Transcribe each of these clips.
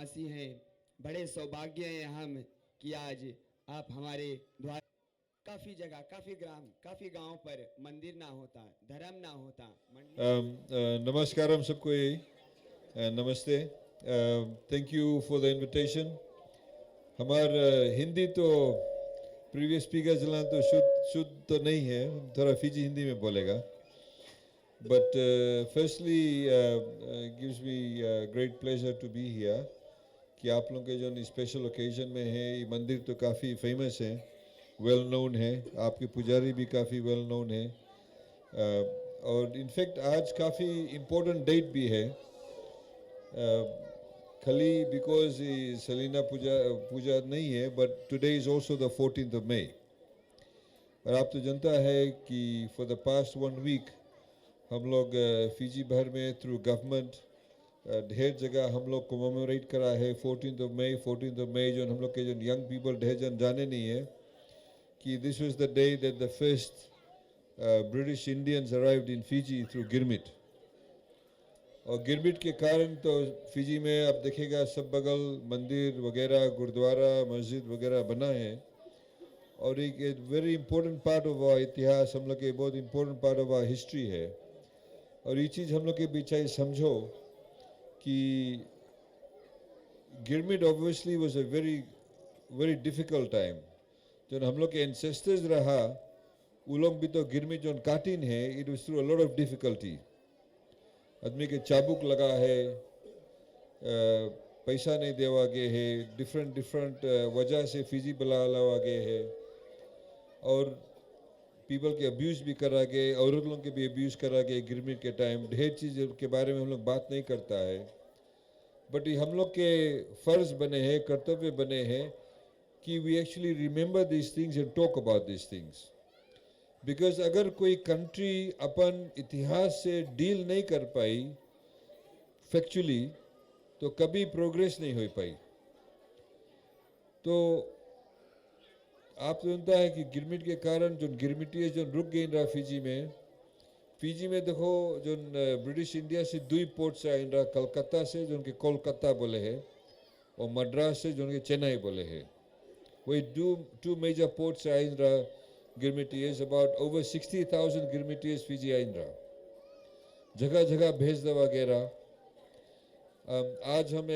निवासी हैं। बड़े सौभाग्य हैं हम कि आज आप हमारे द्वार काफ़ी जगह, काफ़ी ग्राम, काफ़ी गांव पर मंदिर ना होता, धर्म ना होता, नमस्कारम सबको, नमस्ते। Thank you for the invitation. हमार हिंदी तो प्रीवियस स्पीकर चला तो शुद्ध तो नहीं है, थोड़ा फिजी हिंदी में बोलेगा। But firstly gives me great pleasure to be here कि आप लोगों के जो स्पेशल ओकेजन में है। ये मंदिर तो काफ़ी फेमस है, वेल नोन है, आपके पुजारी भी काफ़ी वेल नोन है। और इनफैक्ट आज काफ़ी इम्पोर्टेंट डेट भी है, खाली बिकॉज सलीना पूजा नहीं है, but today is also the 14th of May। और आप तो जानता है कि फॉर द पास्ट 1 वीक हम लोग फिजी भर में थ्रू गवर्नमेंट ढेर जगह हम लोग कोमेमोरेट करा है 14th of May। 14th of May जो हम लोग के जो यंग पीपल ढेर जन जाने नहीं है कि this was the day that the first British Indians arrived in Fiji through girmit. और गिरमिट के कारण तो फिजी में आप देखेगा सब बगल मंदिर वगैरह, गुरुद्वारा, मस्जिद वगैरह बना है। और एक very important part of our इतिहास, हम लोग के बहुत important part of our history है। और ये चीज़ हम लोग के पीछे समझो कि girmit obviously was a very very difficult time. जो हम लोग के एंसेस्टर्स रहा वो लोग भी तो गिरमिट जो काटिन है, it was through a lot of difficulty. आदमी के चाबुक लगा है, पैसा नहीं देवा गए है, डिफरेंट वजह से फिजी बला लवा गए है। और पीपल के अब्यूज़ भी करा गए, औरत लोगों के भी अब्यूज़ करा गए गिरमिट के टाइम। ढेर चीज़ के बारे में हम लोग बात नहीं करता है, बट ये हम लोग के फ़र्ज़ बने हैं, कर्तव्य बने हैं कि we actually remember this things and talk about this things. Because अगर कोई कंट्री अपन इतिहास से डील नहीं कर पाई फैक्चुअली तो कभी प्रोग्रेस नहीं हो पाई। तो आप जानता है कि गिरमिट के कारण जो गिरमिटी जो रुक गई रहा फिजी में देखो जो ब्रिटिश इंडिया से 2 पोर्ट से आइन रहा, कलकत्ता से जो उनके कोलकाता बोले है, और मद्रास से जो उनके चेन्नई बोले है। वही टू मेजर पोर्ट से आइन रहा गिरमिटीज। अबाउट ओवर 60,000 गिरमिटीज फिजी आइन रहा, जगह जगह भेज दे वगैरह। आज हम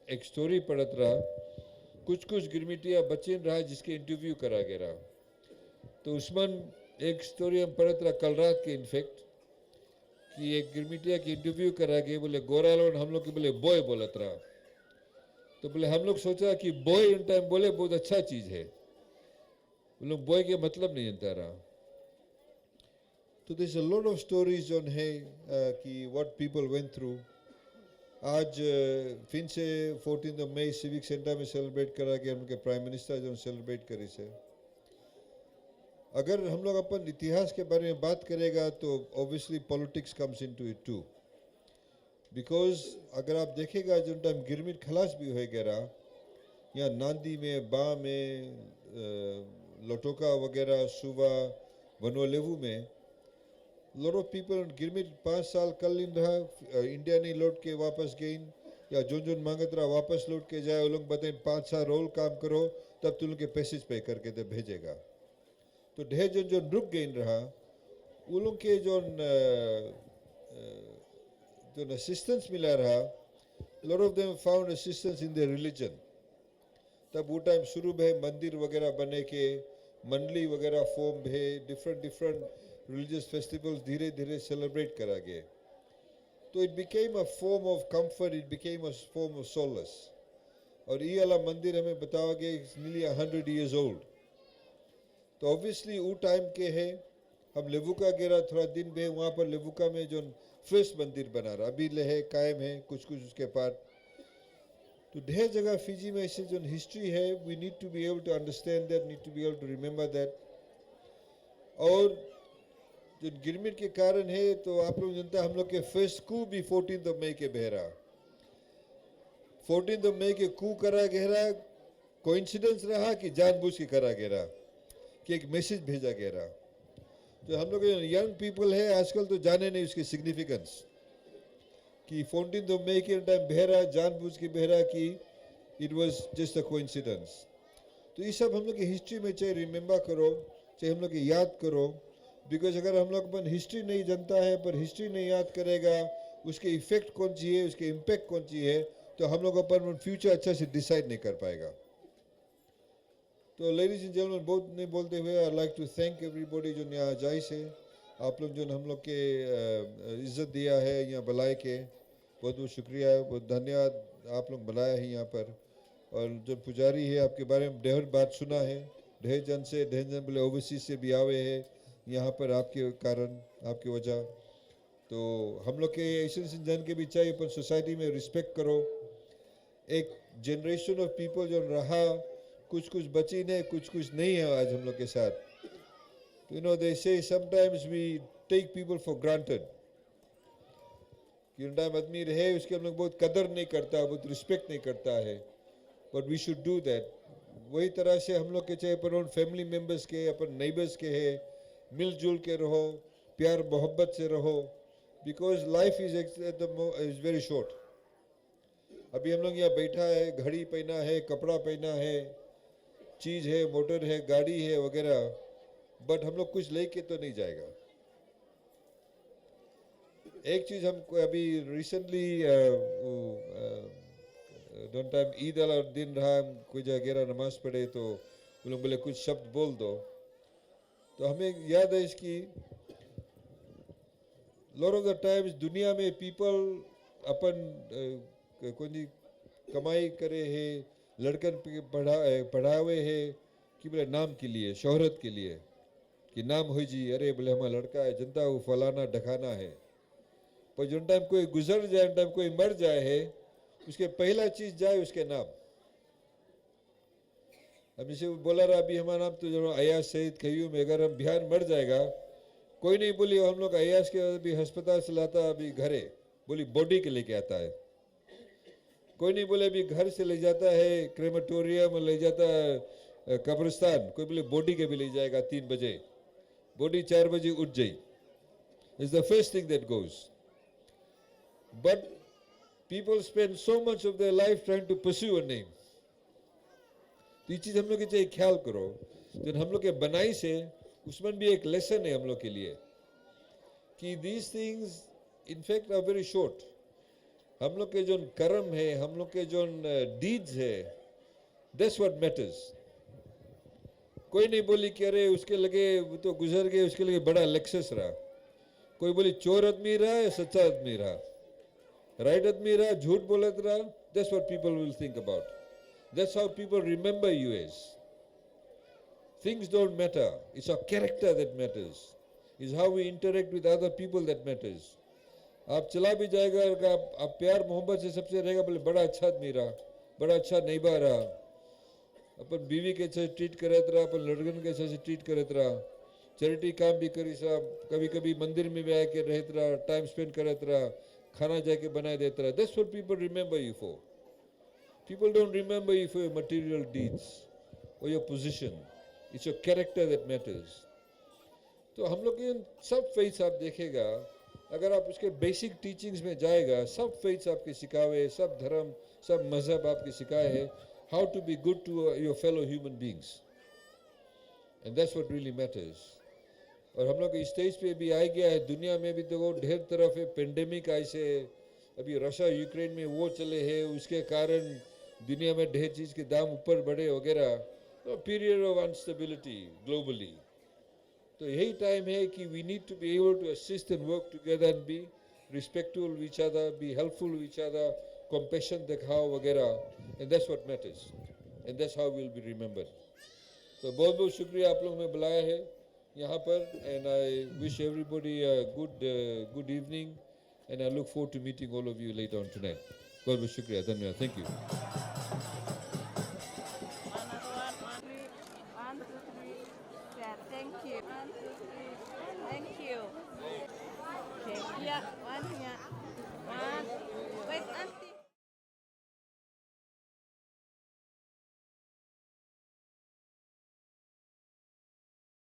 एक स्टोरी पढ़त रहा, कुछ गिरमिटिया बच्चे रहा जिसके इंटरव्यू करा गया रहा। तो उसमें एक स्टोरी हम पढ़त रहा कल रात के इनफैक्ट कि एक गिरमिटिया की इंटरव्यू करा गया, बोले गोरा लोग हम लोग के बोले बॉय बोलत रहा। तो बोले हम लोग सोचा कि बॉय इन टाइम बोले बहुत अच्छा चीज़ है, वो लोग बॉय के मतलब नहीं जानता रहा। तो this a lot of stories on है कि व्हाट पीपल वेंट थ्रू। आज फिर से 14th of May civic centre में सेलिब्रेट करा गया, उनके प्राइम मिनिस्टर जो सेलिब्रेट करी से। अगर हम लोग अपन इतिहास के बारे में बात करेगा तो obviously politics comes into it too. बिकॉज अगर आप देखेगा जो टाइम गिरमिट खलास भी हो गया या नादी में, बा में, लटोका वगैरह, सुबा, वनोलेवू में, लॉट ऑफ पीपल गिरमिट 5 साल कल इन रहा, इंडिया नहीं लौट के वापस गई, या जो मांगत रहा वापस लौट के जाए। वो लोग बताए 5 साल रोल काम करो तब तुम के पैसेज पे करके तो भेजेगा। तो ढेर जो रुक गई रहा वो लोग के जो असिस्टेंस मिला रहा, lot of them found assistance in the religion. तब वो टाइम शुरू है मंदिर वगैरह बने के, मंडली वगैरह फॉर्म है, डिफरेंट रिलीजियस फेस्टिवल्स धीरे धीरे सेलिब्रेट करा गए। तो it became a form of comfort, it became a form of solace. और ये वाला मंदिर हमें बताया गया इट्स नियरली 100 years old। तो ऑब्वियसली वो टाइम के है। हम लेवुका गेरा थोड़ा दिन में, वहाँ पर लेवुका में जो फर्स्ट मंदिर बना रहा अभी लहे कायम है, कुछ उसके पार्ट। तो ढेर जगह फिजी में ऐसे जो हिस्ट्री है, we need to be able to understand that, need to be able to remember that. और जो गिरमिट के कारण है तो आप लोग जानते हैं हम लोग के फर्स्ट कू भी 14th of May के बहरा, 14th of May के कू करा गहरा कोइंसिडेंस रहा कि जानबूझ के करा गया कि एक मैसेज भेजा गया रहा। तो हम लोग यंग पीपल है आजकल तो जाने नहीं उसकी सिग्निफिकेंस कि 14th of May के टाइम बह रहा, जानबूझ के बह रहा कि it was just a coincidence. तो ये सब हम लोग की हिस्ट्री में चाहे रिमेंबर करो, चाहे हम लोग की याद करो, बिकॉज अगर हम लोग अपन हिस्ट्री नहीं जानता है पर हिस्ट्री नहीं याद करेगा, उसके इफेक्ट कौन सी है, उसके इम्पैक्ट कौन सी है, तो हम लोग अपन फ्यूचर अच्छा से डिसाइड नहीं कर पाएगा। तो लेडीज एंड जेंटलमैन, बहुत नहीं बोलते हुए I like to thank everybody जो यहाँ जाइस है, आप लोग जो हम लोग के इज्जत दिया है यहाँ बुलाए के, बहुत बहुत शुक्रिया, बहुत धन्यवाद, आप लोग बुलाया है यहाँ पर। और जो पुजारी है आपके बारे में ढेर बात सुना है, ढेर जन बोले ओवरसीज से भी आवे हैं यहाँ पर आपके कारण, आपकी वजह। तो हम लोग के ऐसे जन के भी चाहिए पर सोसाइटी में रिस्पेक्ट करो। एक जनरेशन ऑफ पीपल जो रहा, कुछ कुछ बची नहीं, कुछ कुछ नहीं है आज हम लोग के साथ। You know they say sometimes we take people for granted, कि टाइम आदमी रहे उसके हम लोग बहुत कदर नहीं करता, बहुत रिस्पेक्ट नहीं करता है, but we should do that. वही तरह से हम लोग के चाहे अपन फैमिली मेम्बर्स के, अपन नेबर्स के है, मिलजुल के रहो, प्यार मोहब्बत से रहो, because life is very short. अभी हम लोग यहाँ बैठा है, घड़ी पहना है, कपड़ा पहना है, चीज़ है, मोटर है, गाड़ी है वगैरह, बट हम लोग कुछ लेके तो नहीं जाएगा। एक चीज़ हम अभी रिसेंटली दोनों टाइम ईद वाला दिन रहा, हम कोई जगह नमाज पढ़े तो वो लोग बोले कुछ शब्द बोल दो, तो हमें याद है इसकी, लॉट ऑफ द टाइम्स दुनिया में पीपल अपन कोई कमाई करे है, लड़कन पढ़ावे है कि बोले नाम के लिए, शोहरत के लिए, कि नाम हो जी, अरे बोले हमारा लड़का है, जनता वो फलाना ढकाना है। पर जो टाइम कोई गुजर जाए, टाइम कोई मर जाए है, उसके पहला चीज जाए उसके नाम। अब जैसे बोला रहा अभी हमारा नाम तो जो अयाज सईद-ख़ैयूम, अगर हम बिहार मर जाएगा, कोई नहीं बोली हम लोग अयाज के अभी अस्पताल से लाता, अभी घरे बोली बॉडी के लेके आता है, कोई नहीं बोले अभी घर से ले जाता है क्रेमेटोरियम, ले जाता है कब्रिस्तान, कोई बोले बॉडी के भी ले जाएगा 3 बजे, बॉडी 4 बजे उठ जाई, is the first thing that goes. But people spend so much of their life trying to pursue a name. तो ये चीज़ हम लोग के चाहिए ख्याल करो, जो हम लोग के बनाई से उसमें भी एक लेसन है हम लोग के लिए, कि these things in fact are very short. हम लोग के जो कर्म है, हम लोग के जो deeds है, that's what matters. कोई नहीं बोली कि अरे उसके लगे वो तो गुजर गए, उसके लगे बड़ा लेक्सस रहा, कोई बोली चोर आदमी रहा या सच्चा आदमी रहा, राइट आदमी रहा, झूठ बोलत रहा, that's what people will think about. That's how people remember you as. Things don't matter. It's our character that matters. It's how we interact with other people that matters. आप चला भी जाएगा, आप प्यार मोहब्बत से सबसे रहेगा, बोले बड़ा अच्छा आदमी रहा, बड़ा अच्छा नैबा रहा, अपन बीवी के साथ ट्रीट करत रहा, अपन लड़कन के साथ ट्रीट करत रहा, चैरिटी काम भी करी साहब, कभी कभी मंदिर में भी आके रहत रहा, टाइम स्पेंड करत रहा, खाना जाके बना देता रहा। That's what people remember you for. People don't remember you for your material deeds or your position. It's your character that matters. तो हम लोग इन सब फेथ्स आप देखेगा, अगर आप उसके बेसिक टीचिंग्स में जाएगा, सब फेथ्स आपके सिखावे, सब धर्म, सब मजहब आपके सिखाए हैं how to be good to your fellow human beings. And that's what really matters. और हम लोग स्टेज पे भी आ गया है, दुनिया में भी तो वो ढेर तरफ है, पेंडेमिक ऐसे, अभी रशिया यूक्रेन में वो चले हैं, उसके कारण दुनिया में ढेर चीज़ के दाम ऊपर बढ़े वगैरह, तो पीरियड ऑफ अनस्टेबिलिटी ग्लोबली। तो यही टाइम है कि we need to be able to assist and work together and be respectful which other, be helpful which other, compassion दिखाओ वगैरह, and that's what matters, and that's how we will be remembered. तो बहुत बहुत शुक्रिया आप लोग में बुलाया है यहाँ पर, and I wish everybody a good evening, and I look forward to meeting all of you later on tonight. बहुत बहुत शुक्रिया, धन्यवाद, thank you. 1, 2, 3, clap. Thank you. 1, 2, 3, thank you. Okay, yeah, one here.